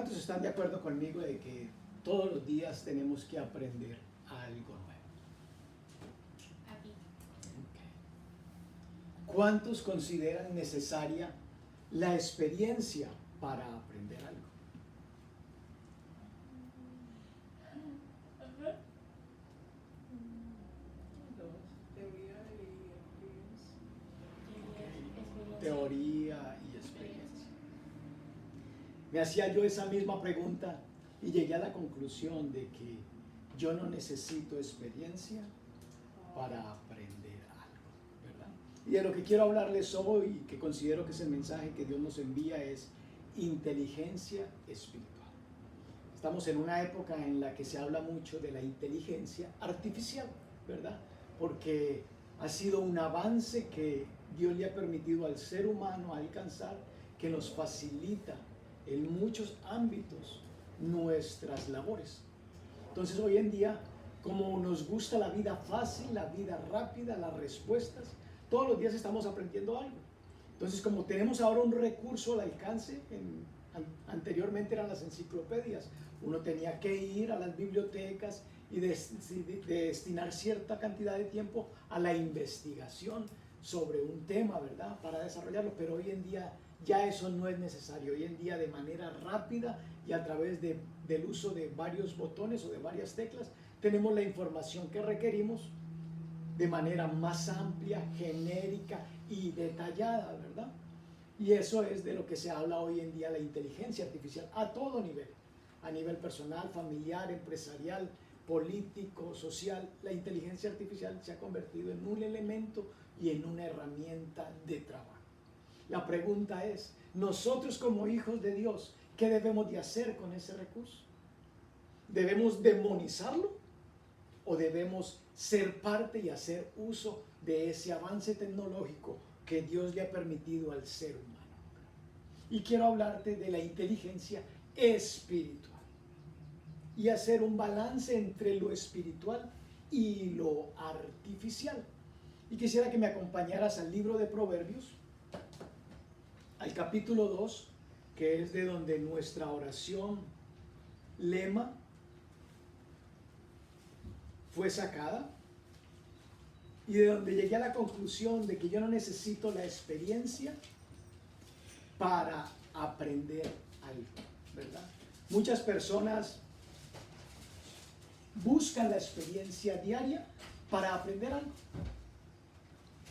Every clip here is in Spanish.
¿Cuántos están de acuerdo conmigo de que todos los días tenemos que aprender algo nuevo? Aquí. Okay. ¿Cuántos consideran necesaria la experiencia para aprender algo? Teoría y experiencia. Me hacía yo esa misma pregunta y llegué a la conclusión de que yo no necesito experiencia para aprender algo, ¿verdad? Y de lo que quiero hablarles hoy, que considero que es el mensaje que Dios nos envía, es inteligencia espiritual. Estamos en una época en la que se habla mucho de la inteligencia artificial, ¿verdad? Porque ha sido un avance que Dios le ha permitido al ser humano alcanzar, que nos facilita en muchos ámbitos nuestras labores. Entonces hoy en día, como nos gusta la vida fácil, la vida rápida, las respuestas, todos los días estamos aprendiendo algo. Entonces, como tenemos ahora un recurso al alcance, anteriormente eran las enciclopedias, uno tenía que ir a las bibliotecas y destinar cierta cantidad de tiempo a la investigación sobre un tema, ¿verdad?, para desarrollarlo, pero hoy en día ya eso no es necesario. Hoy en día, de manera rápida y a través del uso de varios botones o de varias teclas, tenemos la información que requerimos de manera más amplia, genérica y detallada, ¿verdad? Y eso es de lo que se habla hoy en día, la inteligencia artificial, a todo nivel, a nivel personal, familiar, empresarial, político, social. La inteligencia artificial se ha convertido en un elemento y en una herramienta de trabajo. La pregunta es, nosotros como hijos de Dios, ¿qué debemos de hacer con ese recurso? ¿Debemos demonizarlo o debemos ser parte y hacer uso de ese avance tecnológico que Dios le ha permitido al ser humano? Y quiero hablarte de la inteligencia espiritual y hacer un balance entre lo espiritual y lo artificial. Y quisiera que me acompañaras al libro de Proverbios, al capítulo 2, que es de donde nuestra oración lema fue sacada, y de donde llegué a la conclusión de que yo no necesito la experiencia para aprender algo, ¿verdad? Muchas personas buscan la experiencia diaria para aprender algo.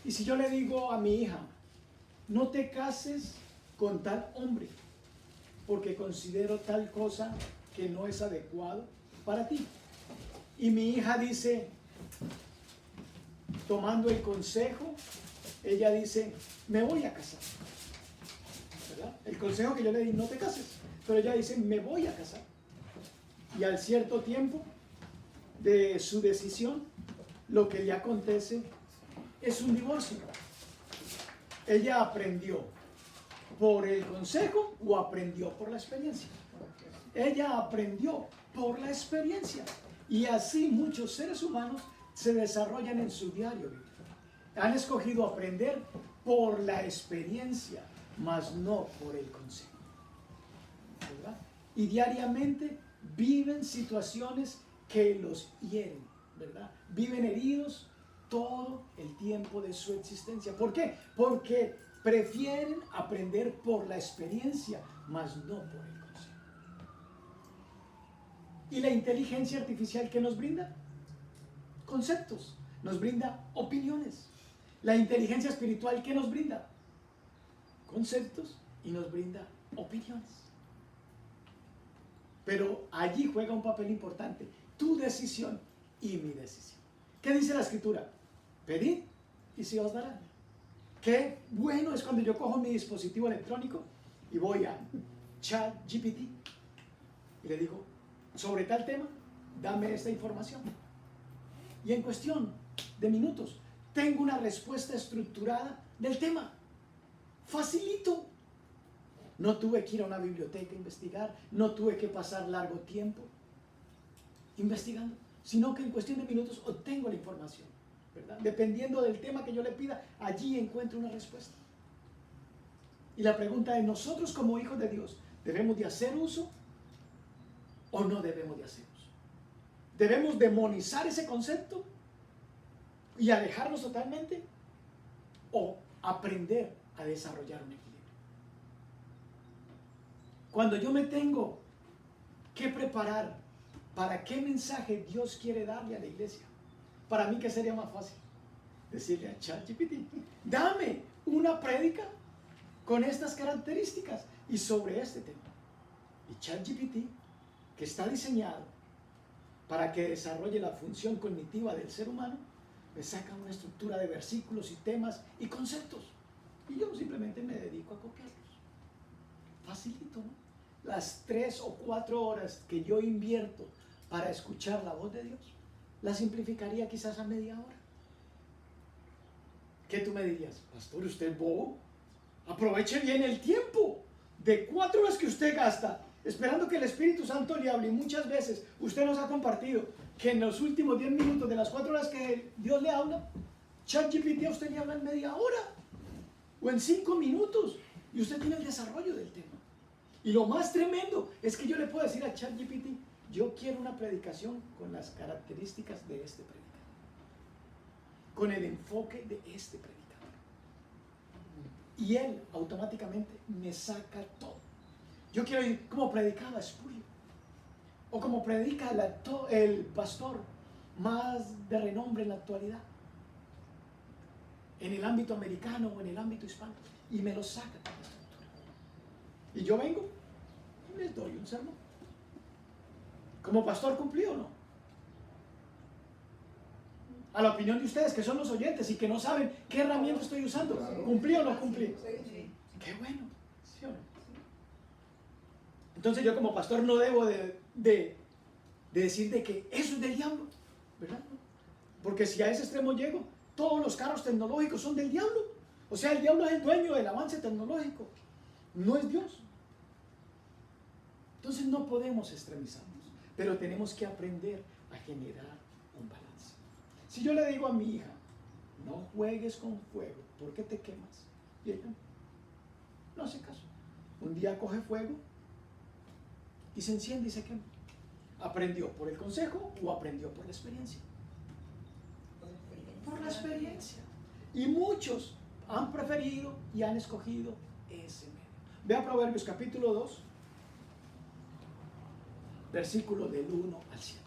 Y si yo le digo a mi hija, no te cases con tal hombre, porque considero tal cosa que no es adecuado para ti. Y mi hija dice, tomando el consejo, ella dice, me voy a casar, ¿verdad? El consejo que yo le di, no te cases, pero ella dice, me voy a casar. Y al cierto tiempo de su decisión, lo que le acontece es un divorcio. Ella aprendió por el consejo o aprendió por la experiencia. Ella aprendió por la experiencia. Y así muchos seres humanos se desarrollan en su diario vivir. Han escogido aprender por la experiencia, mas no por el consejo, ¿verdad? Y diariamente viven situaciones que los hieren, ¿verdad? Viven heridos todo el tiempo de su existencia. ¿Por qué? Porque prefieren aprender por la experiencia, mas no por el consejo. ¿Y la inteligencia artificial qué nos brinda? Conceptos, nos brinda opiniones. La inteligencia espiritual ¿qué nos brinda? Conceptos y nos brinda opiniones. Pero allí juega un papel importante tu decisión y mi decisión. ¿Qué dice la escritura? Pedid y se os dará. Qué bueno es cuando yo cojo mi dispositivo electrónico y voy a ChatGPT y le digo, sobre tal tema, dame esta información. Y en cuestión de minutos tengo una respuesta estructurada del tema. Facilito. No tuve que ir a una biblioteca a investigar, no tuve que pasar largo tiempo investigando, sino que en cuestión de minutos obtengo la información, ¿verdad? Dependiendo del tema que yo le pida, allí encuentro una respuesta. Y la pregunta es, nosotros como hijos de Dios, ¿debemos de hacer uso ¿O no debemos de hacerlos? ¿Debemos demonizar ese concepto y alejarnos totalmente? ¿O aprender a desarrollar un equilibrio? Cuando yo me tengo que preparar para qué mensaje Dios quiere darle a la iglesia, para mí, ¿qué sería más fácil? Decirle a ChatGPT, dame una prédica con estas características y sobre este tema. Y ChatGPT, que está diseñado para que desarrolle la función cognitiva del ser humano, me saca una estructura de versículos y temas y conceptos. Y yo simplemente me dedico a copiarlos. Facilito, ¿no? Las 3 o 4 horas que yo invierto para escuchar la voz de Dios, la simplificaría quizás a media hora. ¿Qué tú me dirías? Pastor, ¿usted es bobo? Aproveche bien el tiempo de 4 horas que usted gasta esperando que el Espíritu Santo le hable. Y muchas veces usted nos ha compartido que en los últimos 10 minutos de las 4 horas que Dios le habla, ChatGPT a usted le habla en media hora o en 5 minutos y usted tiene el desarrollo del tema. Y lo más tremendo es que yo le puedo decir a ChatGPT, yo quiero una predicación con las características de este predicador, con el enfoque de este predicador. Y él automáticamente me saca todo. Yo quiero ir como predicaba Spurgeon, o como predica el pastor más de renombre en la actualidad, en el ámbito americano o en el ámbito hispano, y me lo saca con la estructura. Y yo vengo y les doy un sermón. ¿Como pastor cumplí o no? A la opinión de ustedes, que son los oyentes y que no saben qué herramienta estoy usando, ¿cumplí o no cumplí? Qué bueno, ¿sí o no? Entonces yo como pastor no debo de decir de que eso es del diablo, ¿verdad? Porque si a ese extremo llego, todos los carros tecnológicos son del diablo. O sea, el diablo es el dueño del avance tecnológico, no es Dios. Entonces no podemos extremizarnos, pero tenemos que aprender a generar un balance. Si yo le digo a mi hija, no juegues con fuego, ¿por qué te quemas? Y ella no hace caso. Un día coge fuego y se enciende y se quema. ¿Aprendió por el consejo o aprendió por la experiencia? Por la experiencia. Y muchos han preferido y han escogido ese medio. Ve a Proverbios capítulo 2, versículo del 1 al 7.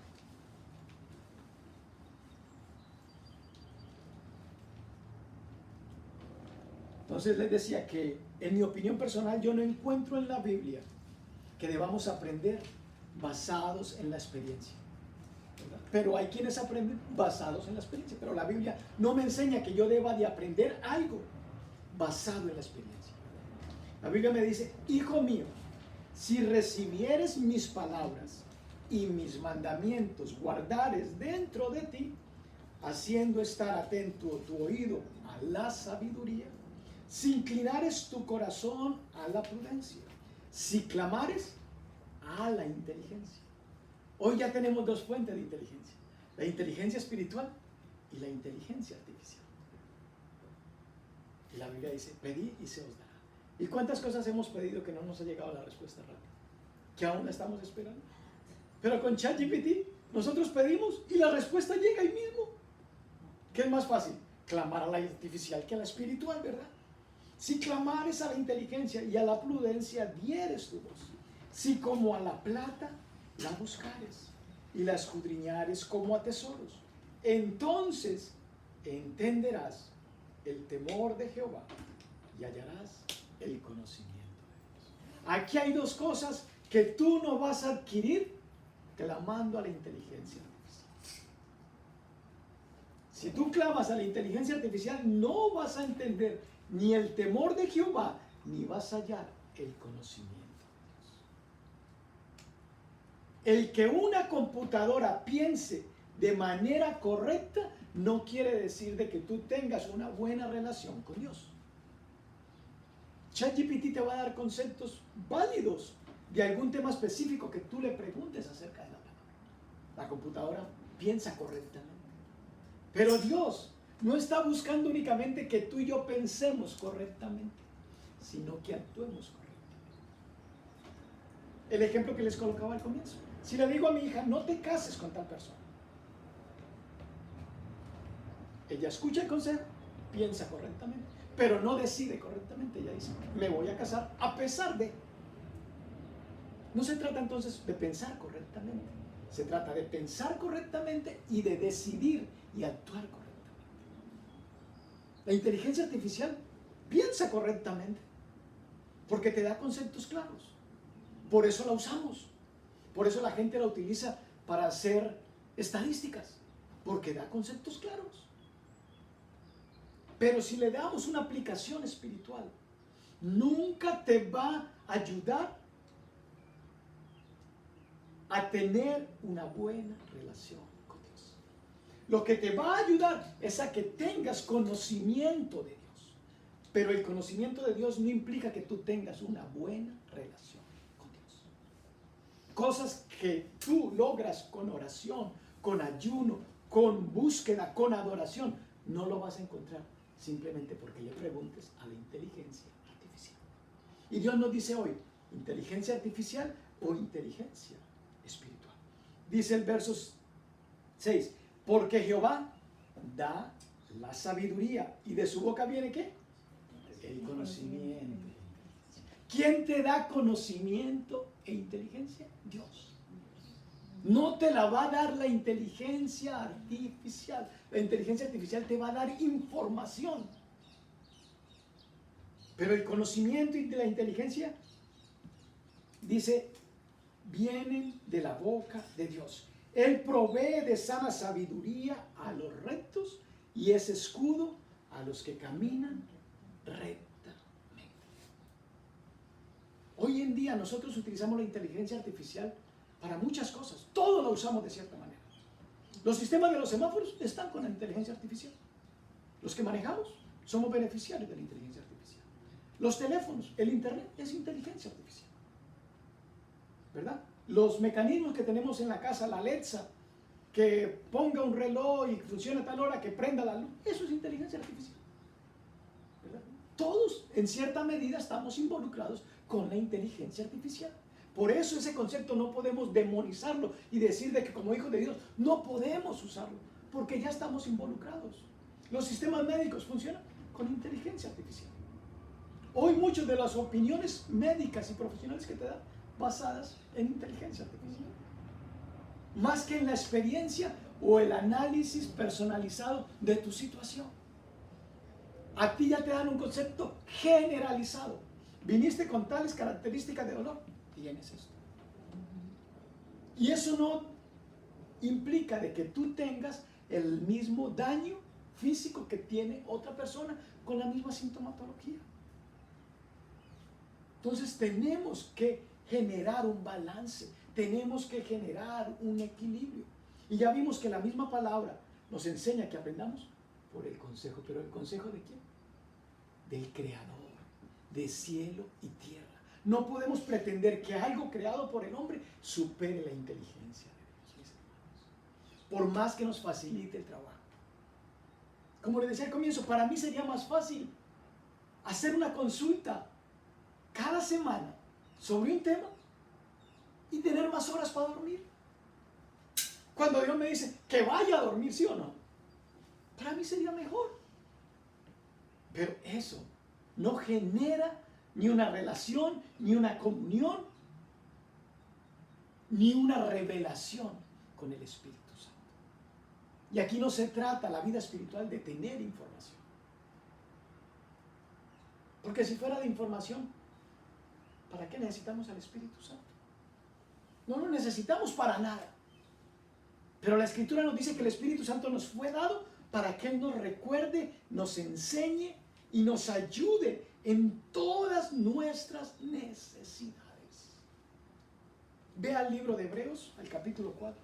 Entonces les decía que en mi opinión personal yo no encuentro en la Biblia que debamos aprender basados en la experiencia, ¿verdad? Pero hay quienes aprenden basados en la experiencia, pero la Biblia no me enseña que yo deba de aprender algo basado en la experiencia. La Biblia me dice, hijo mío, si recibieres mis palabras y mis mandamientos guardares dentro de ti, haciendo estar atento tu oído a la sabiduría, si inclinares tu corazón a la prudencia, si clamares a la inteligencia. Hoy ya tenemos dos fuentes de inteligencia, la inteligencia espiritual y la inteligencia artificial. Y la Biblia dice, pedid y se os dará. ¿Y cuántas cosas hemos pedido que no nos ha llegado la respuesta rápida? Que aún la estamos esperando. Pero con ChatGPT nosotros pedimos y la respuesta llega ahí mismo. ¿Qué es más fácil? Clamar a la artificial que a la espiritual, ¿verdad? Si clamares a la inteligencia y a la prudencia, dieres tu voz. Si como a la plata la buscares y la escudriñares como a tesoros, entonces entenderás el temor de Jehová y hallarás el conocimiento de Dios. Aquí hay dos cosas que tú no vas a adquirir clamando a la inteligencia artificial. Si tú clamas a la inteligencia artificial, no vas a entender ni el temor de Jehová, ni vas a hallar el conocimiento de Dios. El que una computadora piense de manera correcta no quiere decir de que tú tengas una buena relación con Dios. ChatGPT te va a dar conceptos válidos de algún tema específico que tú le preguntes acerca de la palabra. La computadora piensa correctamente. Pero Dios no está buscando únicamente que tú y yo pensemos correctamente, sino que actuemos correctamente. El ejemplo que les colocaba al comienzo. Si le digo a mi hija, no te cases con tal persona, ella escucha el consejo, piensa correctamente, pero no decide correctamente. Ella dice, me voy a casar a pesar de. No se trata entonces de pensar correctamente, se trata de pensar correctamente y de decidir y actuar correctamente. La inteligencia artificial piensa correctamente porque te da conceptos claros. Por eso la usamos. Por eso la gente la utiliza para hacer estadísticas, porque da conceptos claros. Pero si le damos una aplicación espiritual, nunca te va a ayudar a tener una buena relación con Dios. Lo que te va a ayudar es a que tengas conocimiento de Dios. Pero el conocimiento de Dios no implica que tú tengas una buena relación con Dios. Cosas que tú logras con oración, con ayuno, con búsqueda, con adoración, no lo vas a encontrar simplemente porque le preguntes a la inteligencia artificial. Y Dios nos dice hoy, inteligencia artificial o inteligencia espiritual. Dice el verso 6, porque Jehová da la sabiduría y de su boca viene ¿qué? El conocimiento. ¿Quién te da conocimiento e inteligencia? Dios. No te la va a dar la inteligencia artificial. La inteligencia artificial te va a dar información. Pero el conocimiento y de la inteligencia, dice, vienen de la boca de Dios. Él provee de sana sabiduría a los rectos y es escudo a los que caminan rectamente. Hoy en día nosotros utilizamos la inteligencia artificial para muchas cosas. Todo lo usamos de cierta manera. Los sistemas de los semáforos están con la inteligencia artificial. Los que manejamos somos beneficiarios de la inteligencia artificial. Los teléfonos, el internet es inteligencia artificial. ¿Verdad? Los mecanismos que tenemos en la casa, la Alexa, que ponga un reloj y funcione a tal hora, que prenda la luz, eso es inteligencia artificial. ¿Verdad? Todos, en cierta medida, estamos involucrados con la inteligencia artificial. Por eso ese concepto no podemos demonizarlo y decir de que como hijos de Dios no podemos usarlo, porque ya estamos involucrados. Los sistemas médicos funcionan con inteligencia artificial. Hoy muchas de las opiniones médicas y profesionales que te dan basadas en inteligencia artificial, más que en la experiencia o el análisis personalizado de tu situación. A ti ya te dan un concepto generalizado. Viniste con tales características de dolor, tienes esto. Y eso no implica de que tú tengas el mismo daño físico que tiene otra persona con la misma sintomatología. Entonces tenemos que generar un balance, tenemos que generar un equilibrio. Y ya vimos que la misma palabra nos enseña que aprendamos por el consejo. ¿Pero el consejo de quién? Del Creador, de cielo y tierra. No podemos pretender que algo creado por el hombre supere la inteligencia de Dios, mis hermanos. Por más que nos facilite el trabajo. Como les decía al comienzo, para mí sería más fácil hacer una consulta cada semana sobre un tema y tener más horas para dormir. Cuando Dios me dice que vaya a dormir, ¿sí o no? Para mí sería mejor. Pero eso no genera ni una relación, ni una comunión, ni una revelación con el Espíritu Santo. Y aquí no se trata la vida espiritual de tener información. Porque si fuera de información, ¿para qué necesitamos al Espíritu Santo? No lo necesitamos para nada. Pero la Escritura nos dice que el Espíritu Santo nos fue dado para que Él nos recuerde, nos enseñe y nos ayude en todas nuestras necesidades. Ve al libro de Hebreos, al capítulo 4.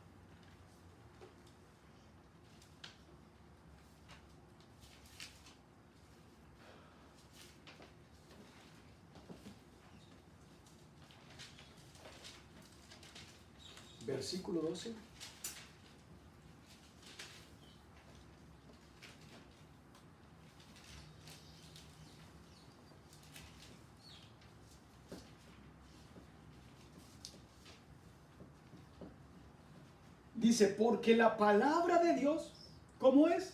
Versículo 12. Dice, porque la palabra de Dios, ¿cómo es?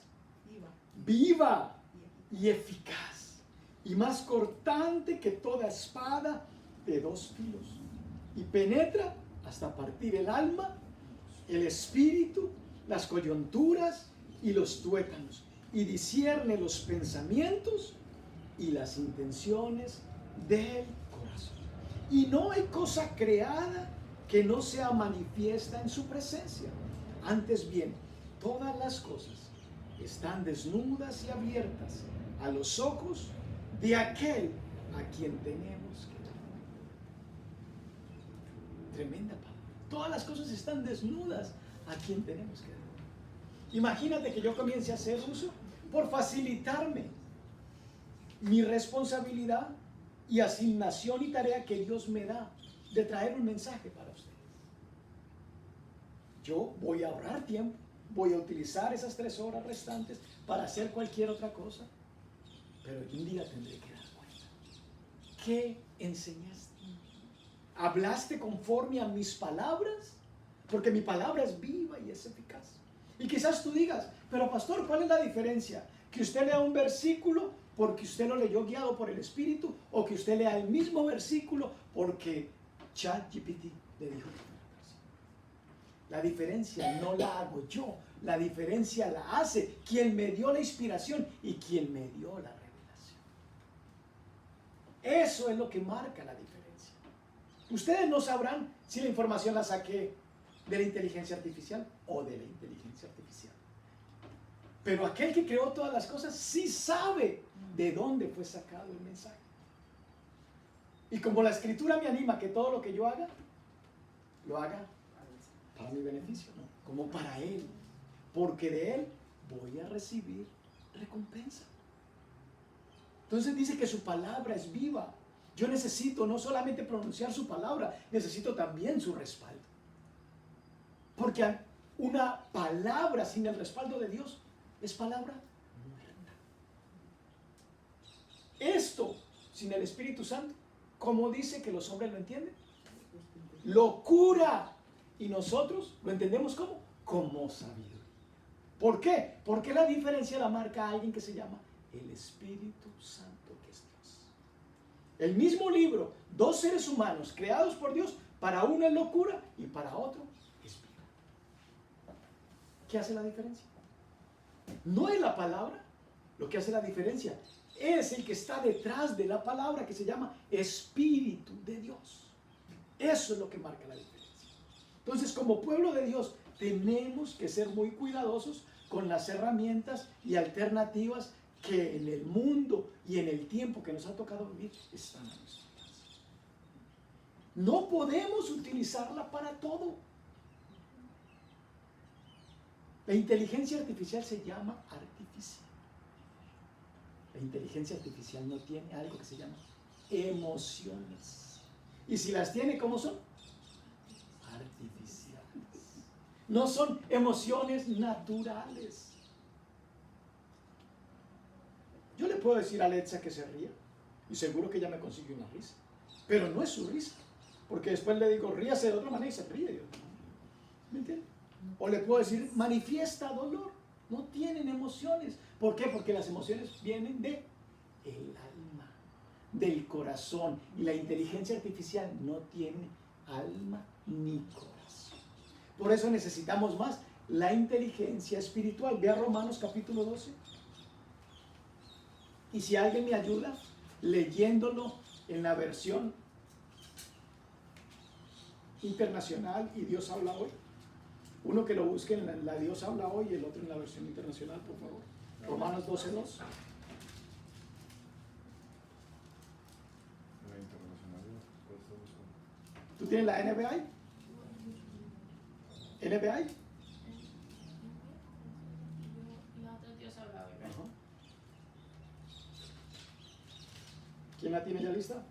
Viva. Viva y eficaz, y más cortante que toda espada de dos filos, y penetra hasta partir el alma, el espíritu, las coyunturas y los tuétanos, y discierne los pensamientos y las intenciones del corazón. Y no hay cosa creada que no sea manifiesta en su presencia. Antes bien, todas las cosas están desnudas y abiertas a los ojos de aquel a quien tenemos que dar. Tremenda palabra. Todas las cosas están desnudas a quien tenemos que dar. Imagínate que yo comience a hacer uso por facilitarme mi responsabilidad y asignación y tarea que Dios me da de traer un mensaje para ustedes. Yo voy a ahorrar tiempo, voy a utilizar esas 3 horas restantes para hacer cualquier otra cosa, pero un día tendré que dar cuenta. ¿Qué enseñaste? ¿Hablaste conforme a mis palabras? Porque mi palabra es viva y es eficaz. Y quizás tú digas, pero pastor, ¿cuál es la diferencia? Que usted lea un versículo porque usted lo leyó guiado por el Espíritu, o que usted lea el mismo versículo porque ChatGPT le dijo. La diferencia no la hago yo, la diferencia la hace quien me dio la inspiración y quien me dio la revelación. Eso es lo que marca la diferencia. Ustedes no sabrán si la información la saqué de la inteligencia artificial o de la inteligencia artificial. Pero aquel que creó todas las cosas sí sabe de dónde fue sacado el mensaje. Y como la Escritura me anima que todo lo que yo haga, lo haga para mi beneficio, ¿no? Como para Él. Porque de Él voy a recibir recompensa. Entonces dice que su palabra es viva. Yo necesito no solamente pronunciar su palabra, necesito también su respaldo. Porque una palabra sin el respaldo de Dios es palabra muerta. Esto, sin el Espíritu Santo, ¿cómo dice que los hombres lo entienden? Locura. Y nosotros lo entendemos ¿cómo? Como sabiduría. ¿Por qué? Porque la diferencia la marca alguien que se llama el Espíritu Santo, que es Dios. El mismo libro, 2 seres humanos creados por Dios, para uno es locura y para otro es vida. ¿Qué hace la diferencia? No es la palabra lo que hace la diferencia, es el que está detrás de la palabra, que se llama Espíritu de Dios. Eso es lo que marca la diferencia. Entonces, como pueblo de Dios, tenemos que ser muy cuidadosos con las herramientas y alternativas que en el mundo y en el tiempo que nos ha tocado vivir están a nuestro alcance. No podemos utilizarla para todo. La inteligencia artificial se llama artificial. La inteligencia artificial no tiene algo que se llama emociones. Y si las tiene, ¿cómo son? Artificiales. No son emociones naturales. Yo le puedo decir a Alexa que se ría y seguro que ella me consigue una risa, pero no es su risa, porque después le digo ríase de otra manera y se ríe. ¿Me entiende? O le puedo decir manifiesta dolor. No tienen emociones. ¿Por qué? Porque las emociones vienen de el alma, del corazón, y la inteligencia artificial no tiene alma ni corazón. Por eso necesitamos más la inteligencia espiritual. Ve a Romanos capítulo 12. Y si alguien me ayuda leyéndolo en la versión internacional y Dios habla hoy. Uno que lo busque en la Dios habla hoy y el otro en la versión internacional, por favor. Romanos 12:2. ¿Tú tienes la NBI? ¿NBI? La otra Dios habla hoy, ¿verdad? Ajá. ¿Quién la tiene ya lista?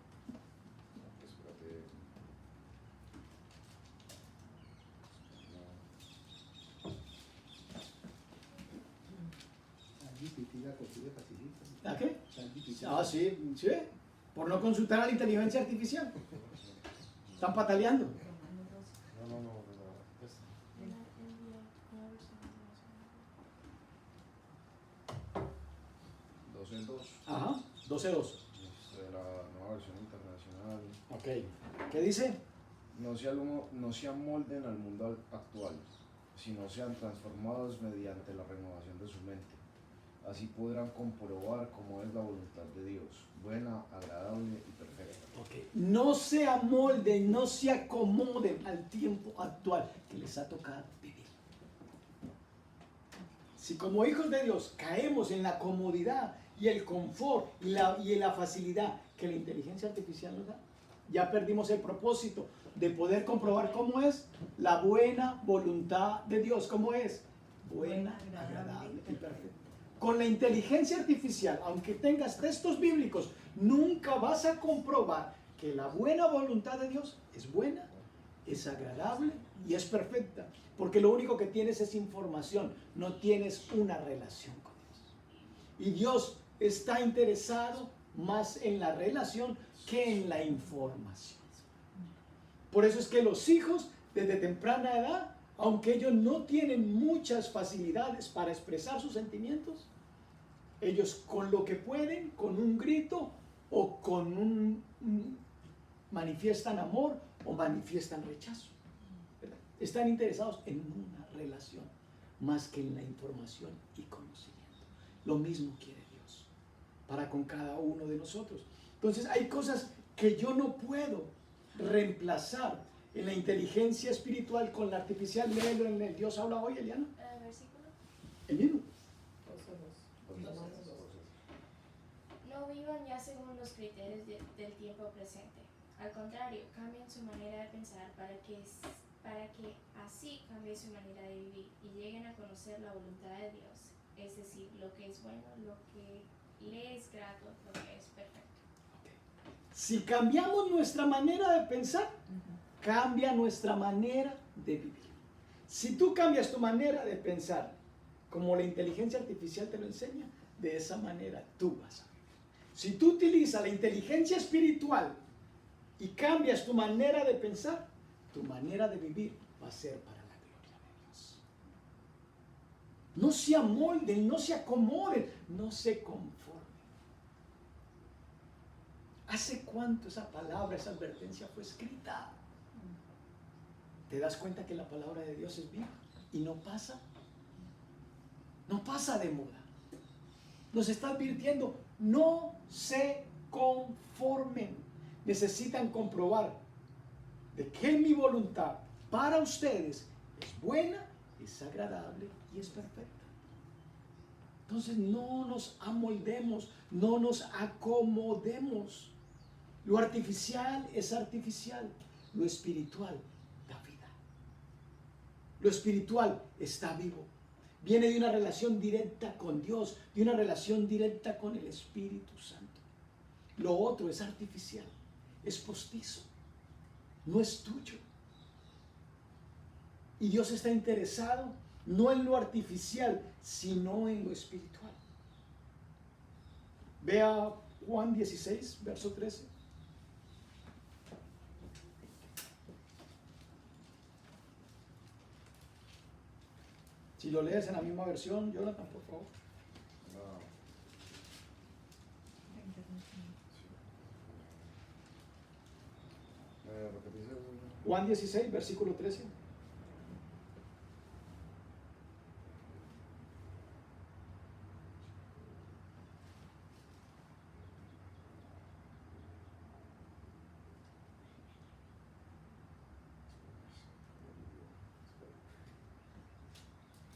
¿La qué? Ah, sí, sí. Por no consultar a la inteligencia artificial. Están pataleando. Romanos 12. La 12:2. Ajá, 12:2. De la nueva versión internacional. Ok. ¿Qué dice? No se amolden al mundo actual, sino sean transformados mediante la renovación de su mente. Así podrán comprobar cómo es la voluntad de Dios, buena, agradable y perfecta. Ok. No se amolden, no se acomoden al tiempo actual que les ha tocado vivir. Si como hijos de Dios caemos en la comodidad y el confort y la facilidad que la inteligencia artificial nos da, ya perdimos el propósito de poder comprobar cómo es la buena voluntad de Dios. ¿Cómo es? Buena, agradable y perfecta. Con la inteligencia artificial, aunque tengas textos bíblicos, nunca vas a comprobar que la buena voluntad de Dios es buena, es agradable y es perfecta. Porque lo único que tienes es información, no tienes una relación con Dios. Y Dios está interesado más en la relación que en la información. Por eso es que los hijos desde temprana edad, aunque ellos no tienen muchas facilidades para expresar sus sentimientos, ellos con lo que pueden, con un grito o con manifiestan amor o manifiestan rechazo. ¿Verdad? Están interesados en una relación más que en la información y conocimiento. Lo mismo quiere Dios para con cada uno de nosotros. Entonces hay cosas que yo no puedo reemplazar en la inteligencia espiritual con la artificial. Léelo en el Dios habla hoy, Eliana. Versículo. El mismo. 12:2. No vivan ya según los criterios del tiempo presente. Al contrario, cambien su manera de pensar para que así cambie su manera de vivir y lleguen a conocer la voluntad de Dios, es decir, lo que es bueno, lo que le es grato, lo que es perfecto. Si cambiamos nuestra manera de pensar, cambia nuestra manera de vivir. Si tú cambias tu manera de pensar, como la inteligencia artificial te lo enseña, de esa manera tú vas a vivir. Si tú utilizas la inteligencia espiritual y cambias tu manera de pensar, tu manera de vivir va a ser para la gloria de Dios. No se amolden, no se acomoden, no se conformen. ¿Hace cuánto esa palabra, esa advertencia fue escrita? ¿Te das cuenta que la palabra de Dios es viva y no pasa? No pasa de moda. Nos está advirtiendo, no se conformen. Necesitan comprobar de que mi voluntad para ustedes es buena, es agradable y es perfecta. Entonces no nos amoldemos, no nos acomodemos. Lo artificial es artificial, lo espiritual da vida. Lo espiritual está vivo. Viene de una relación directa con Dios, de una relación directa con el Espíritu Santo. Lo otro es artificial, es postizo, no es tuyo. Y Dios está interesado no en lo artificial, sino en lo espiritual. Vea Juan 16, verso 13. Si lo lees en la misma versión, Jonathan, por favor. Juan 16, versículo 13.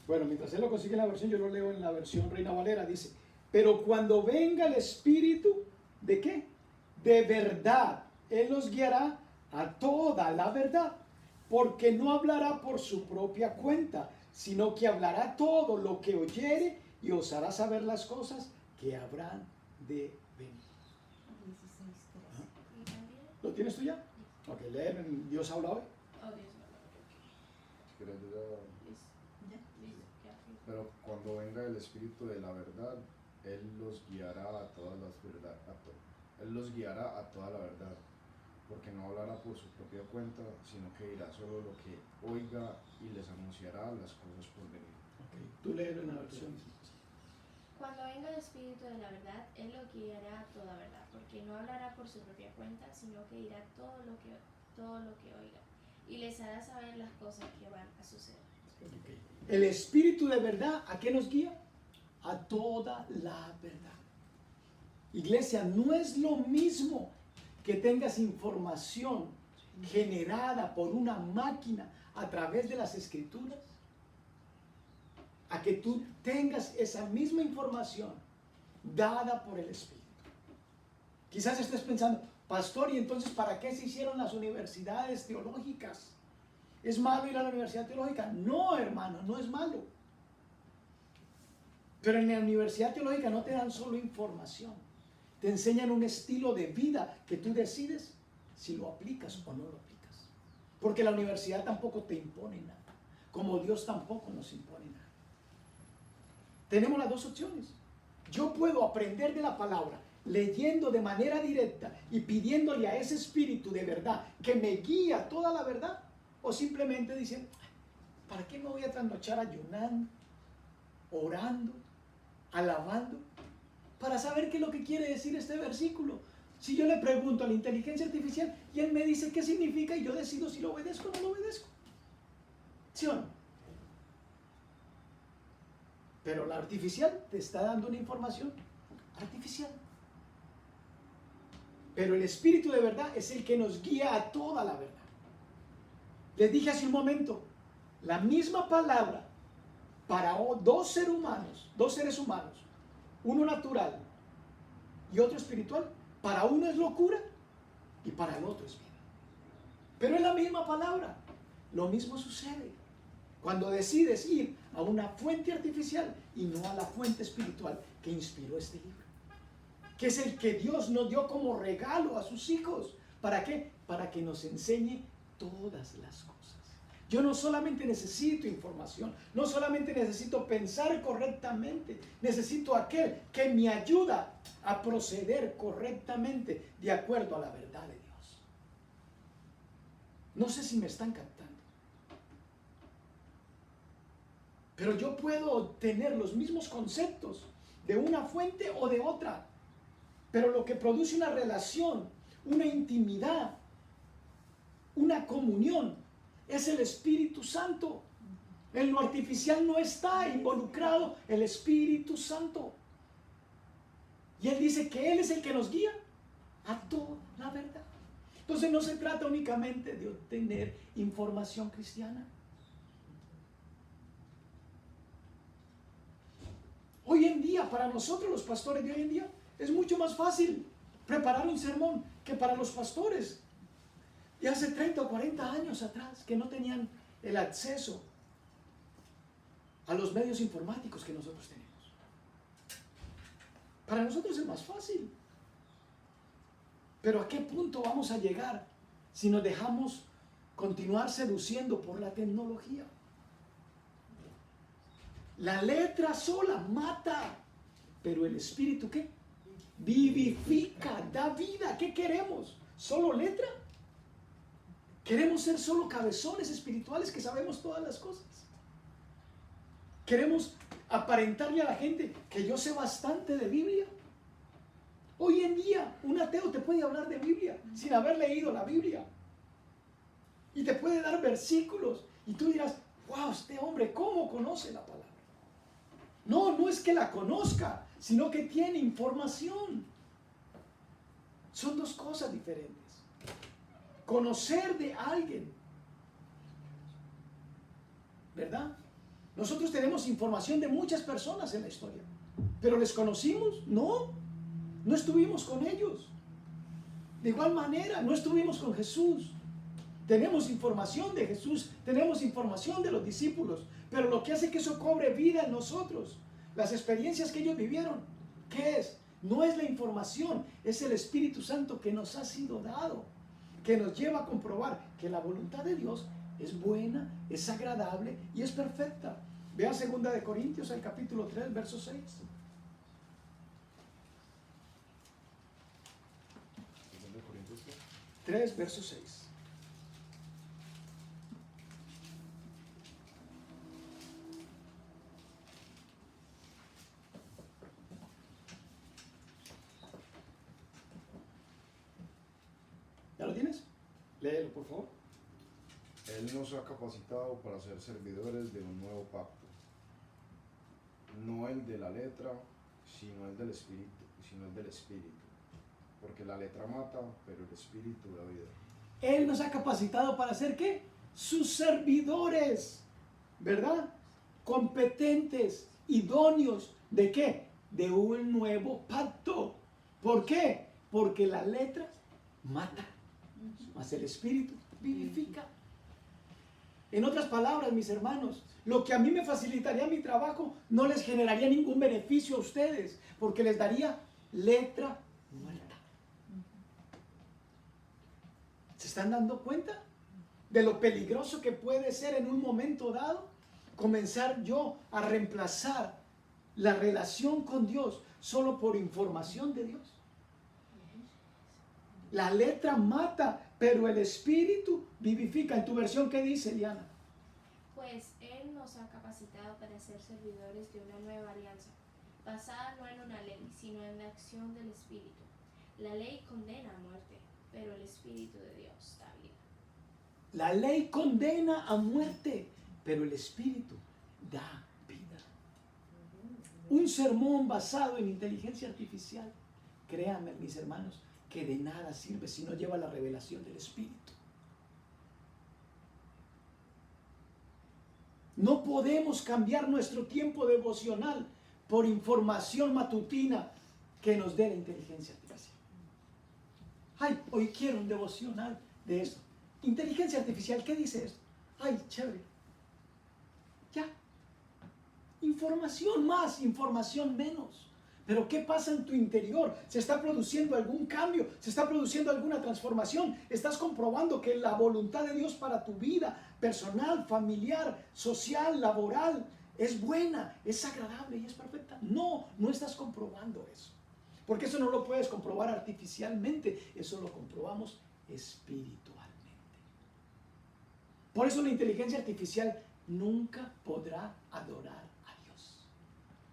Bueno, mientras él lo consigue en la versión, yo lo leo en la versión Reina Valera. Dice, pero cuando venga el Espíritu, ¿de qué? De verdad, Él los guiará a toda la verdad, porque no hablará por su propia cuenta, sino que hablará todo lo que oyere y os hará saber las cosas que habrán de venir. 16:13. ¿Lo tienes tú ya? Ok, leen en Dios habla hoy. Oh, Dios mío. Pero cuando venga el Espíritu de la verdad, Él los guiará a todas las verdades. Él los guiará a toda la verdad, porque no hablará por su propia cuenta, sino que dirá solo lo que oiga y les anunciará las cosas por venir. Okay. Tú léelo en la versión. Cuando venga el Espíritu de la verdad, Él lo guiará a toda verdad, porque no hablará por su propia cuenta, sino que dirá todo lo que oiga, y les hará saber las cosas que van a suceder. El Espíritu de verdad, ¿a qué nos guía? A toda la verdad. Iglesia, no es lo mismo que tengas información generada por una máquina a través de las Escrituras, a que tú tengas esa misma información dada por el Espíritu. Quizás estés pensando, pastor, ¿y entonces para qué se hicieron las universidades teológicas? ¿Es malo ir a la universidad teológica? No, hermano, no es malo. Pero en la universidad teológica no te dan solo información, te enseñan un estilo de vida que tú decides si lo aplicas o no lo aplicas. Porque la universidad tampoco te impone nada, como Dios tampoco nos impone nada. Tenemos las dos opciones. Yo puedo aprender de la palabra leyendo de manera directa y pidiéndole a ese Espíritu de verdad que me guía toda la verdad, o simplemente dicen, ¿para qué me voy a trasnochar ayunando, orando, alabando, para saber qué es lo que quiere decir este versículo? Si yo le pregunto a la inteligencia artificial y él me dice qué significa y yo decido si lo obedezco o no lo obedezco. ¿Sí o no? Pero la artificial te está dando una información artificial. Pero el Espíritu de verdad es el que nos guía a toda la verdad. Les dije hace un momento, la misma palabra para dos seres humanos, uno natural y otro espiritual, para uno es locura y para el otro es vida. Pero es la misma palabra. Lo mismo sucede cuando decides ir a una fuente artificial y no a la fuente espiritual que inspiró este libro, que es el que Dios nos dio como regalo a sus hijos. ¿Para qué? Para que nos enseñe todas las cosas. Yo no solamente necesito información, no solamente necesito pensar correctamente, necesito aquel que me ayuda a proceder correctamente de acuerdo a la verdad de Dios. No sé si me están captando. Pero yo puedo obtener los mismos conceptos de una fuente o de otra. Pero lo que produce una relación, una intimidad, una comunión, es el Espíritu Santo. En lo artificial no está involucrado el Espíritu Santo. Y Él dice que Él es el que nos guía a toda la verdad. Entonces no se trata únicamente de obtener información cristiana. Hoy en día, para nosotros los pastores de hoy en día, es mucho más fácil preparar un sermón que para los pastores de hace 30 o 40 años atrás, que no tenían el acceso a los medios informáticos que nosotros tenemos. Para nosotros es más fácil. Pero ¿a qué punto vamos a llegar si nos dejamos continuar seduciendo por la tecnología? La letra sola mata, pero el Espíritu, ¿qué? Vivifica, da vida. ¿Qué queremos? ¿Solo letra? ¿Queremos ser solo cabezones espirituales que sabemos todas las cosas? ¿Queremos aparentarle a la gente que yo sé bastante de Biblia? Hoy en día un ateo te puede hablar de Biblia sin haber leído la Biblia. Y te puede dar versículos y tú dirás, wow, este hombre, ¿cómo conoce la palabra? No, no es que la conozca, sino que tiene información. Son dos cosas diferentes. Conocer de alguien, ¿verdad? Nosotros tenemos información de muchas personas en la historia, pero ¿les conocimos? No, no estuvimos con ellos. De igual manera, no estuvimos con Jesús. Tenemos información de Jesús, tenemos información de los discípulos, pero lo que hace que eso cobre vida en nosotros, las experiencias que ellos vivieron, ¿qué es? No es la información, es el Espíritu Santo que nos ha sido dado, que nos lleva a comprobar que la voluntad de Dios es buena, es agradable y es perfecta. Vea 2 Corintios, el capítulo 3, verso 6. 3, verso 6. Léelo, por favor. Él nos ha capacitado para ser servidores de un nuevo pacto, no el de la letra, sino el del espíritu, porque la letra mata, pero el espíritu da vida. Él nos ha capacitado para ser ¿qué? Sus servidores, ¿verdad? Competentes, idóneos, ¿de qué? De un nuevo pacto. ¿Por qué? Porque la letra mata, mas el espíritu vivifica. En otras palabras, mis hermanos, lo que a mí me facilitaría mi trabajo no les generaría ningún beneficio a ustedes, porque les daría letra muerta. ¿Se están dando cuenta de lo peligroso que puede ser en un momento dado comenzar yo a reemplazar la relación con Dios solo por información de Dios? La letra mata, pero el espíritu vivifica. En tu versión, ¿qué dice, Liana? Pues Él nos ha capacitado para ser servidores de una nueva alianza, basada no en una ley, sino en la acción del Espíritu. La ley condena a muerte, pero el Espíritu de Dios da vida. La ley condena a muerte, pero el espíritu da vida. Un sermón basado en inteligencia artificial, créanme, mis hermanos, que de nada sirve si no lleva la revelación del espíritu. No podemos cambiar nuestro tiempo devocional por información matutina que nos dé la inteligencia artificial. Ay, hoy quiero un devocional de esto. Inteligencia artificial, ¿qué dice esto? Ay, chévere. Ya. Información más, información menos. Pero ¿qué pasa en tu interior? ¿Se está produciendo algún cambio? ¿Se está produciendo alguna transformación? ¿Estás comprobando que la voluntad de Dios para tu vida personal, familiar, social, laboral es buena, es agradable y es perfecta? No, no estás comprobando eso. Porque eso no lo puedes comprobar artificialmente, eso lo comprobamos espiritualmente. Por eso la inteligencia artificial nunca podrá adorar a Dios.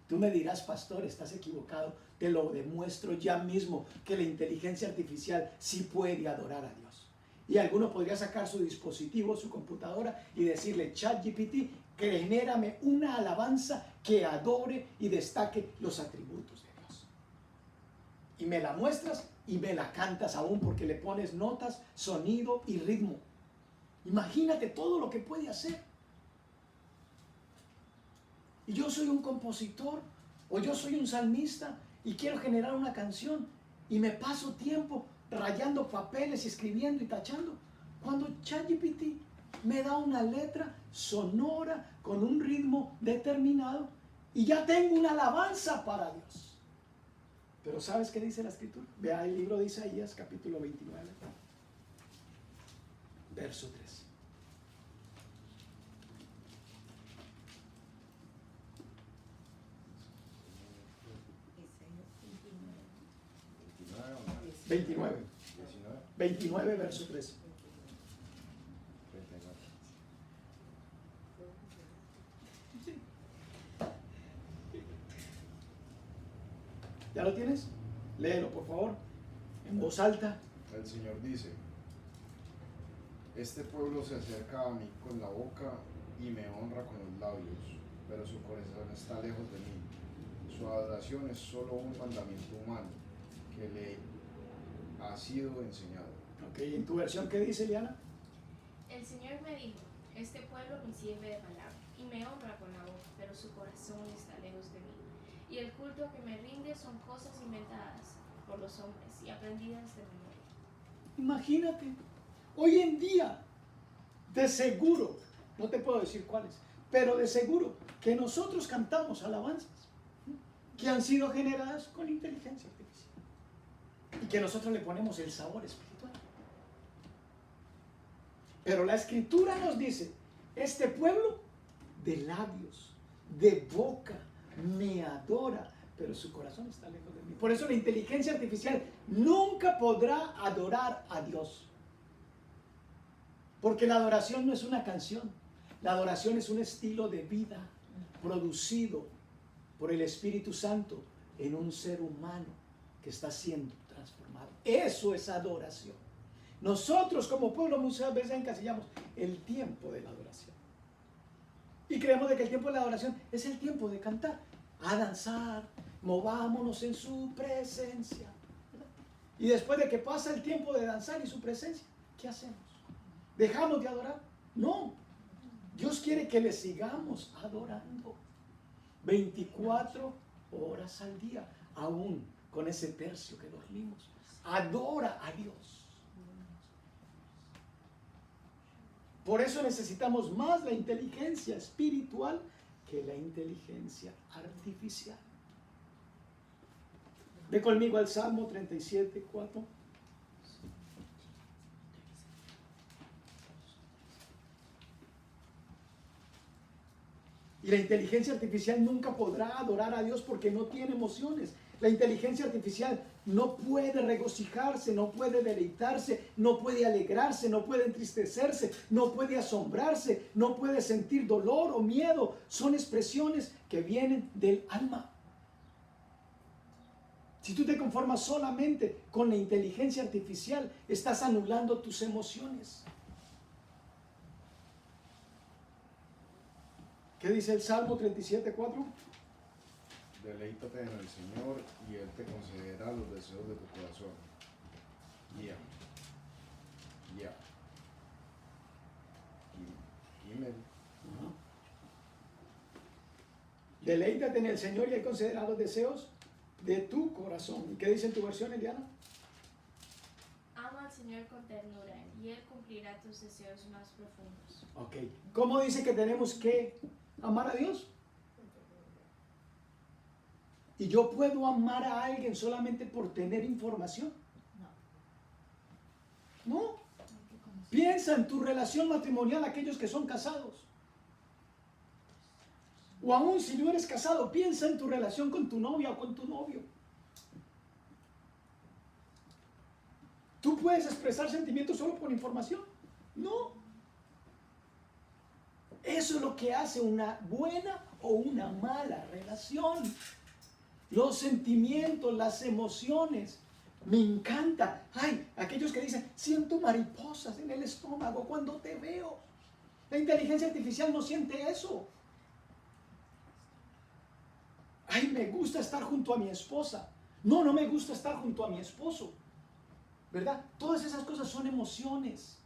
Tú me dirás, pastor, estás equivocado. Te lo demuestro ya mismo que la inteligencia artificial sí puede adorar a Dios. Y alguno podría sacar su dispositivo, su computadora y decirle, ChatGPT, genérame una alabanza que adore y destaque los atributos de Dios. Y me la muestras y me la cantas aún porque le pones notas, sonido y ritmo. Imagínate todo lo que puede hacer. Y yo soy un compositor o yo soy un salmista y quiero generar una canción y me paso tiempo rayando papeles, escribiendo y tachando. Cuando ChatGPT me da una letra sonora con un ritmo determinado y ya tengo una alabanza para Dios. Pero ¿sabes qué dice la Escritura? Vea el libro de Isaías, capítulo 29, verso 3. ¿19? 29, verso 3. 39. ¿Ya lo tienes? Léelo, por favor, en voz alta. El Señor dice, este pueblo se acerca a mí con la boca y me honra con los labios, pero su corazón está lejos de mí. Su adoración es solo un mandamiento humano que le ha sido enseñado. Ok, ¿en tu versión qué dice, Liana? El Señor me dijo, este pueblo me sirve de palabra y me honra con la boca, pero su corazón está lejos de mí. Y el culto que me rinde son cosas inventadas por los hombres y aprendidas de memoria. Imagínate, hoy en día, de seguro, no te puedo decir cuáles, pero de seguro que nosotros cantamos alabanzas que han sido generadas con inteligencia artificial y que nosotros le ponemos el sabor espiritual. Pero la Escritura nos dice, este pueblo de labios, de boca, me adora, pero su corazón está lejos de mí. Por eso la inteligencia artificial nunca podrá adorar a Dios. Porque la adoración no es una canción, la adoración es un estilo de vida producido por el Espíritu Santo en un ser humano que está siendo transformado. Eso es adoración. Nosotros como pueblo muchas veces encasillamos el tiempo de la adoración. Y creemos de que el tiempo de la adoración es el tiempo de cantar, a danzar, movámonos en su presencia. ¿Verdad? Y después de que pasa el tiempo de danzar y su presencia, ¿qué hacemos? ¿Dejamos de adorar? No. Dios quiere que le sigamos adorando 24 horas al día, aún con ese tercio que dormimos. Adora a Dios. Por eso necesitamos más la inteligencia espiritual que la inteligencia artificial. Ve conmigo al Salmo 37, 4. Y la inteligencia artificial nunca podrá adorar a Dios porque no tiene emociones. La inteligencia artificial no puede regocijarse, no puede deleitarse, no puede alegrarse, no puede entristecerse, no puede asombrarse, no puede sentir dolor o miedo. Son expresiones que vienen del alma. Si tú te conformas solamente con la inteligencia artificial, estás anulando tus emociones. ¿Qué dice el Salmo 37, 4? Deleítate en el Señor y Él te concederá los deseos de tu corazón. Deleítate en el Señor y Él concederá los deseos de tu corazón. ¿Y qué dice en tu versión, Eliana? Ama al Señor con ternura y Él cumplirá tus deseos más profundos. Ok. ¿Cómo dice que tenemos que amar a Dios? ¿Y yo puedo amar a alguien solamente por tener información? No. Piensa en tu relación matrimonial, aquellos que son casados. O aún si no eres casado, piensa en tu relación con tu novia o con tu novio. ¿Tú puedes expresar sentimientos solo por información? No. Eso es lo que hace una buena o una mala relación. Los sentimientos, las emociones. Me encanta. Ay, aquellos que dicen, siento mariposas en el estómago cuando te veo. La inteligencia artificial no siente eso. Ay, me gusta estar junto a mi esposa. No, no me gusta estar junto a mi esposo. ¿Verdad? Todas esas cosas son emociones,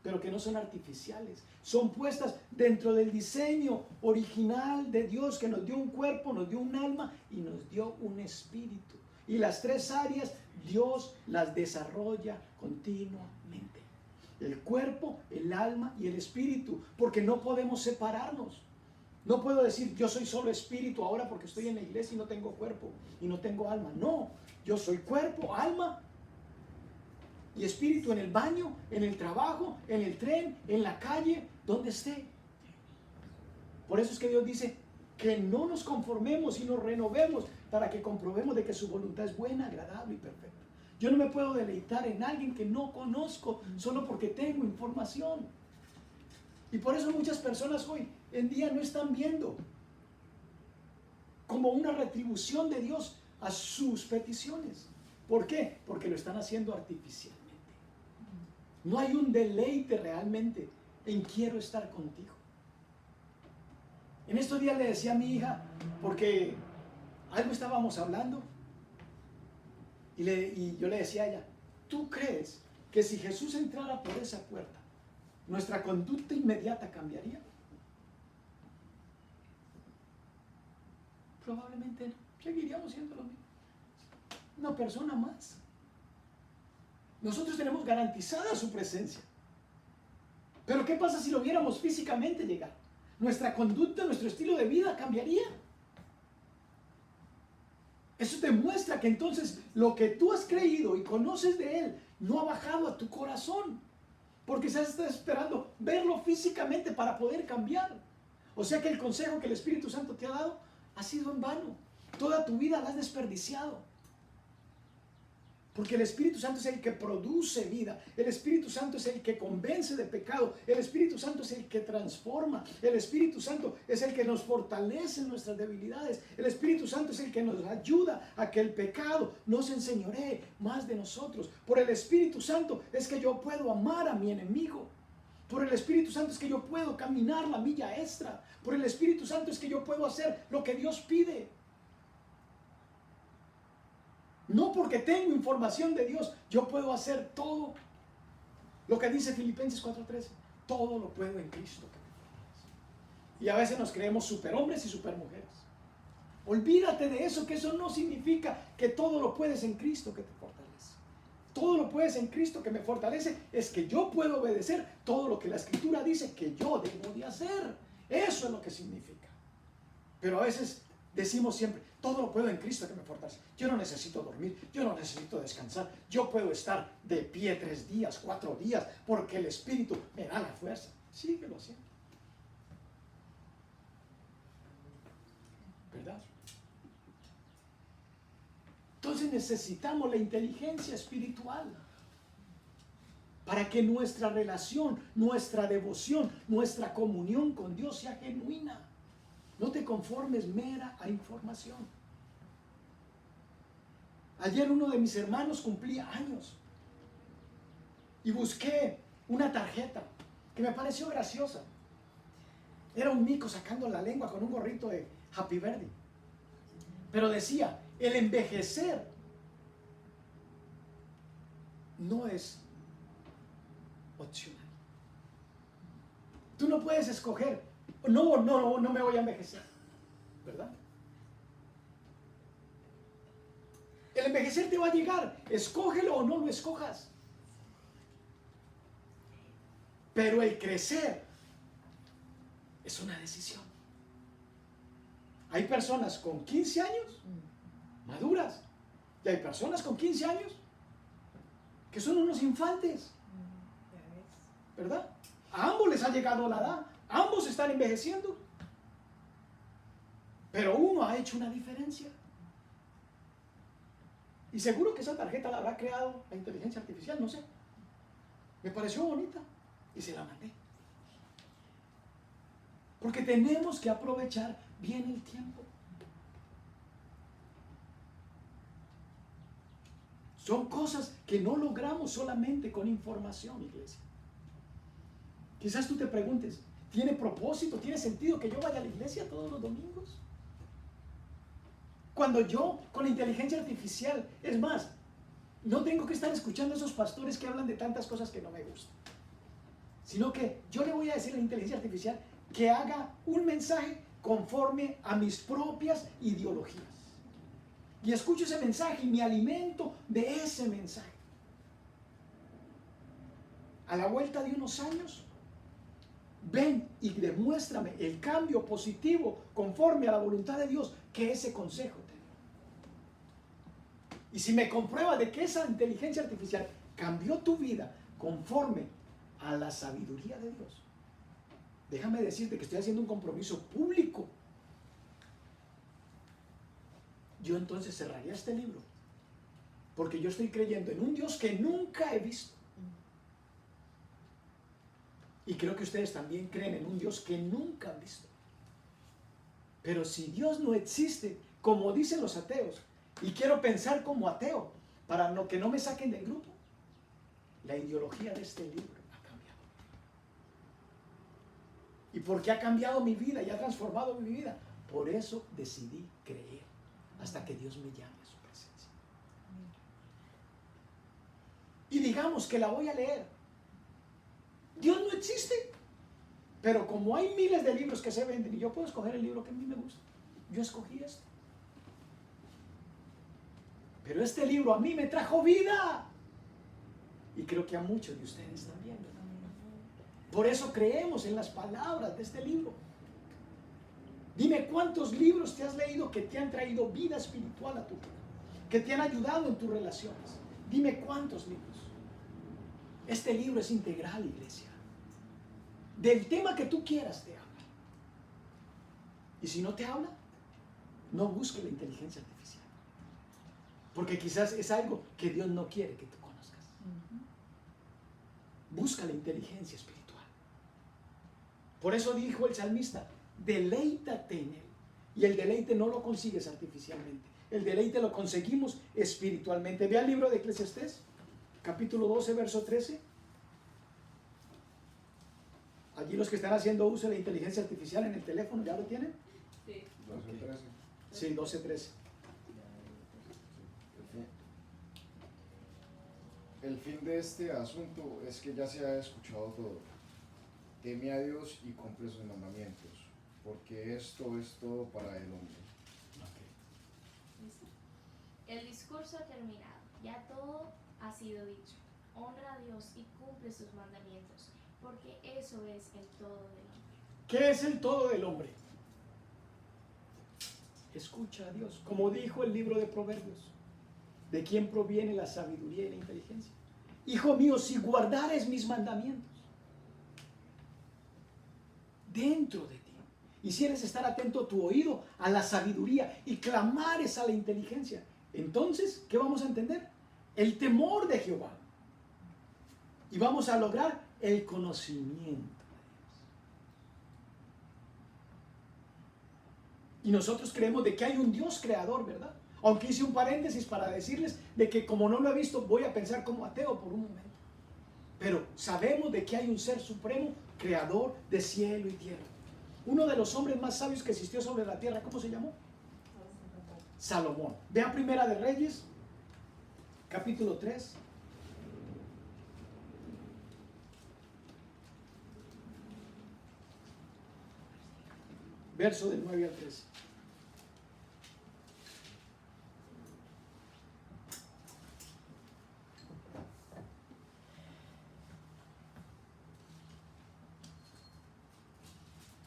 pero que no son artificiales. Son puestas dentro del diseño original de Dios, que nos dio un cuerpo, nos dio un alma y nos dio un espíritu. Y las tres áreas Dios las desarrolla continuamente. El cuerpo, el alma y el espíritu, porque no podemos separarnos. No puedo decir yo soy solo espíritu ahora porque estoy en la iglesia y no tengo cuerpo y no tengo alma. No, yo soy cuerpo, alma y espíritu en el baño, en el trabajo, en el tren, en la calle, donde esté. Por eso es que Dios dice que no nos conformemos y nos renovemos para que comprobemos de que su voluntad es buena, agradable y perfecta. Yo no me puedo deleitar en alguien que no conozco solo porque tengo información. Y por eso muchas personas hoy en día no están viendo como una retribución de Dios a sus peticiones. ¿Por qué? Porque lo están haciendo artificialmente. No hay un deleite realmente en quiero estar contigo. En estos días le decía a mi hija, porque algo estábamos hablando, y yo le decía a ella, ¿tú crees que si Jesús entrara por esa puerta, nuestra conducta inmediata cambiaría? Probablemente no. Seguiríamos siendo lo mismo. Una persona más. Nosotros tenemos garantizada su presencia. Pero ¿qué pasa si lo viéramos físicamente llegar? Nuestra conducta, nuestro estilo de vida cambiaría. Eso demuestra que entonces lo que tú has creído y conoces de Él no ha bajado a tu corazón. Porque estás esperando verlo físicamente para poder cambiar. O sea que el consejo que el Espíritu Santo te ha dado ha sido en vano. Toda tu vida la has desperdiciado. Porque el Espíritu Santo es el que produce vida. El Espíritu Santo es el que convence de pecado. El Espíritu Santo es el que transforma. El Espíritu Santo es el que nos fortalece en nuestras debilidades. El Espíritu Santo es el que nos ayuda a que el pecado no se enseñoree más de nosotros. Por el Espíritu Santo es que yo puedo amar a mi enemigo. Por el Espíritu Santo es que yo puedo caminar la milla extra. Por el Espíritu Santo es que yo puedo hacer lo que Dios pide. No porque tengo información de Dios, yo puedo hacer todo lo que dice Filipenses 4:13. Todo lo puedo en Cristo que me fortalece. Y a veces nos creemos superhombres y supermujeres. Olvídate de eso, que eso no significa que todo lo puedes en Cristo que te fortalece. Todo lo puedes en Cristo que me fortalece es que yo puedo obedecer todo lo que la Escritura dice que yo debo de hacer. Eso es lo que significa. Pero a veces decimos siempre, todo lo puedo en Cristo que me fortalece. Yo no necesito dormir, yo no necesito descansar. Yo puedo estar de pie 3 días, 4 días, porque el Espíritu me da la fuerza. Síguelo haciendo. ¿Verdad? Entonces necesitamos la inteligencia espiritual para que nuestra relación, nuestra devoción, nuestra comunión con Dios sea genuina. No te conformes mera a información. Ayer uno de mis hermanos cumplía años y busqué una tarjeta que me pareció graciosa. Era un mico sacando la lengua con un gorrito de Happy Birthday. Pero decía, el envejecer no es opcional. Tú no puedes escoger, no me voy a envejecer, ¿verdad? El envejecer te va a llegar, escógelo o no lo escojas. Pero el crecer es una decisión. Hay personas con 15 años maduras y hay personas con 15 años que son unos infantes, ¿verdad? A ambos les ha llegado la edad, ambos están envejeciendo, pero uno ha hecho una diferencia. Y seguro que esa tarjeta la habrá creado la inteligencia artificial, no sé. Me pareció bonita y se la mandé. Porque tenemos que aprovechar bien el tiempo. Son cosas que no logramos solamente con información, iglesia. Quizás tú te preguntes, ¿tiene propósito, tiene sentido que yo vaya a la iglesia todos los domingos? Cuando yo, con la inteligencia artificial, es más, no tengo que estar escuchando a esos pastores que hablan de tantas cosas que no me gustan, sino que yo le voy a decir a la inteligencia artificial que haga un mensaje conforme a mis propias ideologías. Y escucho ese mensaje y me alimento de ese mensaje. A la vuelta de unos años, ven y demuéstrame el cambio positivo conforme a la voluntad de Dios que ese consejo te dio. Y si me comprueba de que esa inteligencia artificial cambió tu vida conforme a la sabiduría de Dios, déjame decirte que estoy haciendo un compromiso público. Yo entonces cerraría este libro, porque yo estoy creyendo en un Dios que nunca he visto. Y creo que ustedes también creen en un Dios que nunca han visto. Pero si Dios no existe, como dicen los ateos, y quiero pensar como ateo, para que no me saquen del grupo, la ideología de este libro ha cambiado. ¿Y por qué ha cambiado mi vida y ha transformado mi vida? Por eso decidí creer, hasta que Dios me llame a su presencia. Y digamos que la voy a leer. Dios no existe, pero como hay miles de libros que se venden y yo puedo escoger el libro que a mí me gusta, yo escogí este. Pero este libro a mí me trajo vida y creo que a muchos de ustedes también. Por eso creemos en las palabras de este libro. Dime cuántos libros te has leído que te han traído vida espiritual a tu vida, que te han ayudado en tus relaciones. Dime cuántos libros. Este libro es integral, iglesia. Del tema que tú quieras te habla. Y si no te habla, no busque la inteligencia artificial. Porque quizás es algo que Dios no quiere que tú conozcas. Busca la inteligencia espiritual. Por eso dijo el salmista, deleítate en él. Y el deleite no lo consigues artificialmente. El deleite lo conseguimos espiritualmente. Ve al libro de Eclesiastés, capítulo 12, verso 13. Allí los que están haciendo uso de la inteligencia artificial en el teléfono, ¿ya lo tienen? Sí. 12, 13. Sí, 12, 13. El fin de este asunto es que ya se ha escuchado todo. Teme a Dios y cumple sus mandamientos, porque esto es todo para el hombre. ¿Listo? El discurso ha terminado, ya todo ha sido dicho. Honra a Dios y cumple sus mandamientos, porque eso es el todo del hombre. ¿Qué es el todo del hombre? Escucha a Dios. Como dijo el libro de Proverbios, ¿de quién proviene la sabiduría y la inteligencia? Hijo mío, si guardares mis mandamientos dentro de ti, hicieres estar atento tu oído a la sabiduría y clamares a la inteligencia, entonces, ¿qué vamos a entender? El temor de Jehová. Y vamos a lograr el conocimiento de Dios. Y nosotros creemos de que hay un Dios creador, ¿verdad? Aunque hice un paréntesis para decirles de que como no lo he visto, voy a pensar como ateo por un momento. Pero sabemos de que hay un ser supremo, creador de cielo y tierra. Uno de los hombres más sabios que existió sobre la tierra, ¿cómo se llamó? Salomón. Vean Primera de Reyes, capítulo 3. Verso del 9 al 13.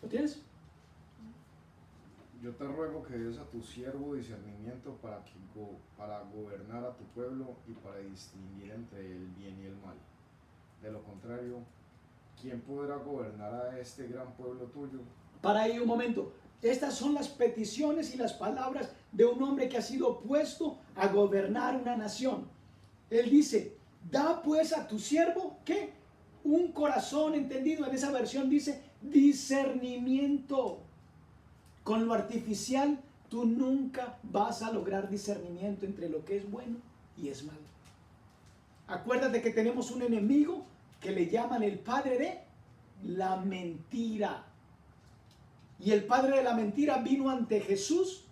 ¿Lo tienes? Yo te ruego que des a tu siervo discernimiento para gobernar a tu pueblo y para distinguir entre el bien y el mal. De lo contrario, ¿quién podrá gobernar a este gran pueblo tuyo? Para ahí un momento. Estas son las peticiones y las palabras de un hombre que ha sido puesto a gobernar una nación. Él dice, da pues a tu siervo, ¿qué? Un corazón entendido. En esa versión dice discernimiento. Con lo artificial tú nunca vas a lograr discernimiento entre lo que es bueno y es malo. Acuérdate que tenemos un enemigo que le llaman el padre de la mentira. Y el padre de la mentira vino ante Jesús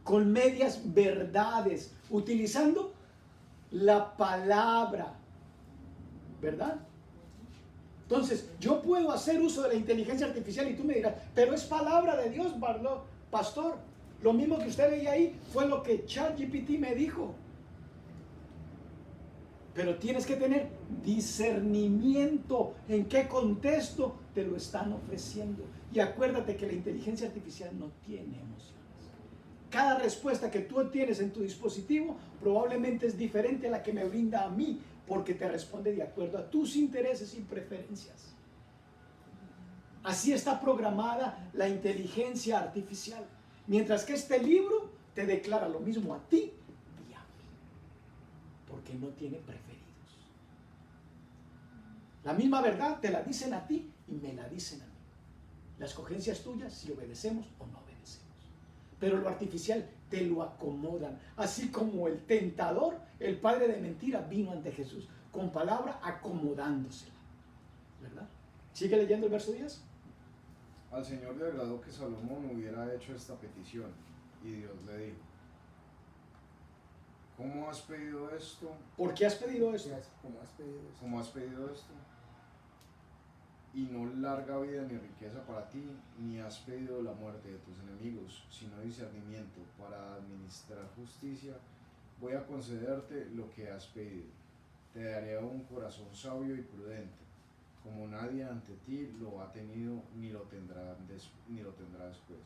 con medias verdades, utilizando la palabra, ¿verdad? Entonces, yo puedo hacer uso de la inteligencia artificial y tú me dirás, pero es palabra de Dios, pastor. Lo mismo que usted veía ahí fue lo que ChatGPT me dijo. Pero tienes que tener discernimiento en qué contexto te lo están ofreciendo. Y acuérdate que la inteligencia artificial no tiene emociones. Cada respuesta que tú tienes en tu dispositivo probablemente es diferente a la que me brinda a mí, porque te responde de acuerdo a tus intereses y preferencias. Así está programada la inteligencia artificial. Mientras que este libro te declara lo mismo a ti y a mí, porque no tiene preferidos. La misma verdad te la dicen a ti y me la dicen a mí. La escogencia es tuya si obedecemos o no obedecemos. Pero lo artificial te lo acomodan. Así como el tentador, el padre de mentira, vino ante Jesús con palabra acomodándosela. ¿Verdad? ¿Sigue leyendo el verso 10? Al Señor le agradó que Salomón hubiera hecho esta petición, y Dios le dijo, ¿cómo has pedido esto? ¿Por qué has pedido esto? ¿Cómo has pedido eso? ¿Cómo has pedido esto? Y no larga vida ni riqueza para ti, ni has pedido la muerte de tus enemigos, sino discernimiento para administrar justicia. Voy a concederte lo que has pedido. Te daré un corazón sabio y prudente, como nadie ante ti lo ha tenido ni lo tendrá después.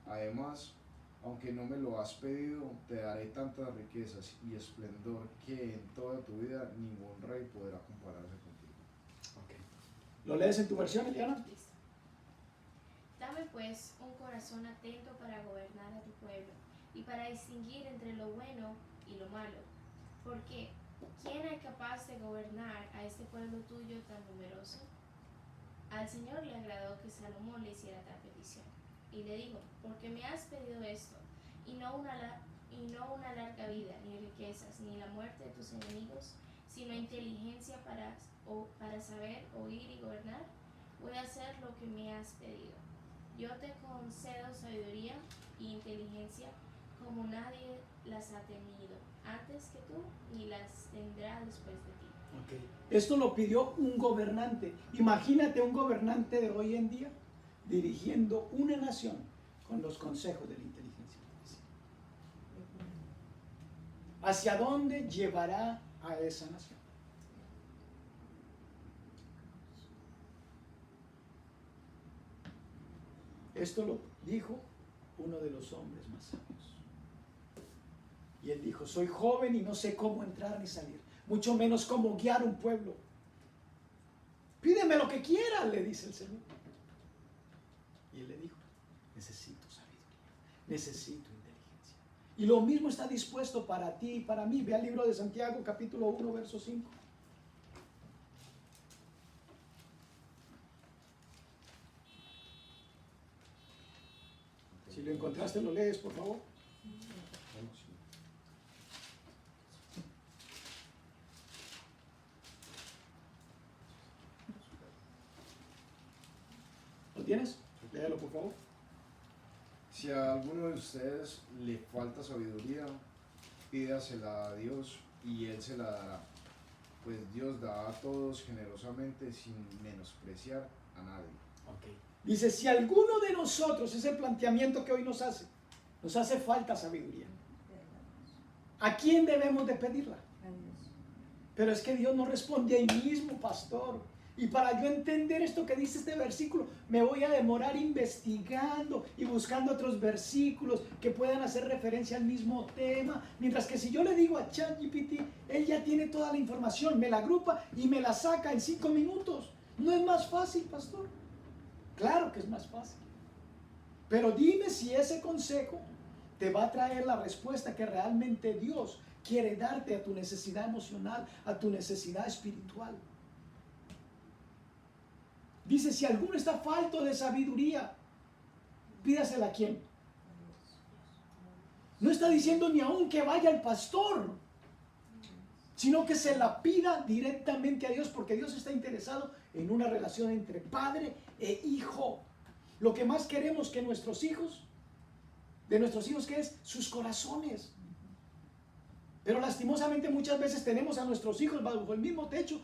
Además, aunque no me lo has pedido, te daré tantas riquezas y esplendor que en toda tu vida ningún rey podrá compararse contigo. Okay. ¿Lo lees en tu versión, Eliana? Listo. Dame pues un corazón atento para gobernar a tu pueblo, y para distinguir entre lo bueno y lo malo. Porque, ¿quién es capaz de gobernar a este pueblo tuyo tan numeroso? Al Señor le agradó que Salomón le hiciera tal petición, y le dijo: porque me has pedido esto, y no una larga vida, ni riquezas, ni la muerte de tus enemigos, sino inteligencia para saber oír y gobernar, voy a hacer lo que me has pedido. Yo te concedo sabiduría y inteligencia como nadie las ha tenido antes que tú, ni las tendrá después de ti. Okay. Esto lo pidió un gobernante. Imagínate un gobernante de hoy en día dirigiendo una nación con los consejos de la inteligencia artificial. ¿Hacia dónde llevará a esa nación? Esto lo dijo uno de los hombres más sabios. Y él dijo: soy joven y no sé cómo entrar ni salir, mucho menos cómo guiar un pueblo. Pídeme lo que quieras, le dice el Señor. Y él le dijo: necesito sabiduría, necesito inteligencia. Y lo mismo está dispuesto para ti y para mí. Ve al libro de Santiago, capítulo 1, verso 5. Si lo encontraste, lo lees, por favor. ¿Lo tienes? Léalo, por favor. Si a alguno de ustedes le falta sabiduría, pídasela a Dios y Él se la dará, pues Dios da a todos generosamente sin menospreciar a nadie. Okay. Dice: si alguno de nosotros, es el planteamiento que hoy nos hace falta sabiduría, ¿a quién debemos de pedirla? Pero es que Dios no responde ahí mismo, pastor. Y para yo entender esto que dice este versículo, me voy a demorar investigando y buscando otros versículos que puedan hacer referencia al mismo tema. Mientras que si yo le digo a ChatGPT, él ya tiene toda la información, me la agrupa y me la saca en 5 minutos. ¿No es más fácil, pastor? Claro que es más fácil. Pero dime si ese consejo te va a traer la respuesta que realmente Dios quiere darte a tu necesidad emocional, a tu necesidad espiritual. Dice: si alguno está falto de sabiduría, pídasela a quién. No está diciendo ni aún que vaya al pastor, sino que se la pida directamente a Dios, porque Dios está interesado en una relación entre padre e hijo. Lo que más queremos que nuestros hijos, de nuestros hijos, ¿qué es? Sus corazones. Pero lastimosamente muchas veces tenemos a nuestros hijos bajo el mismo techo,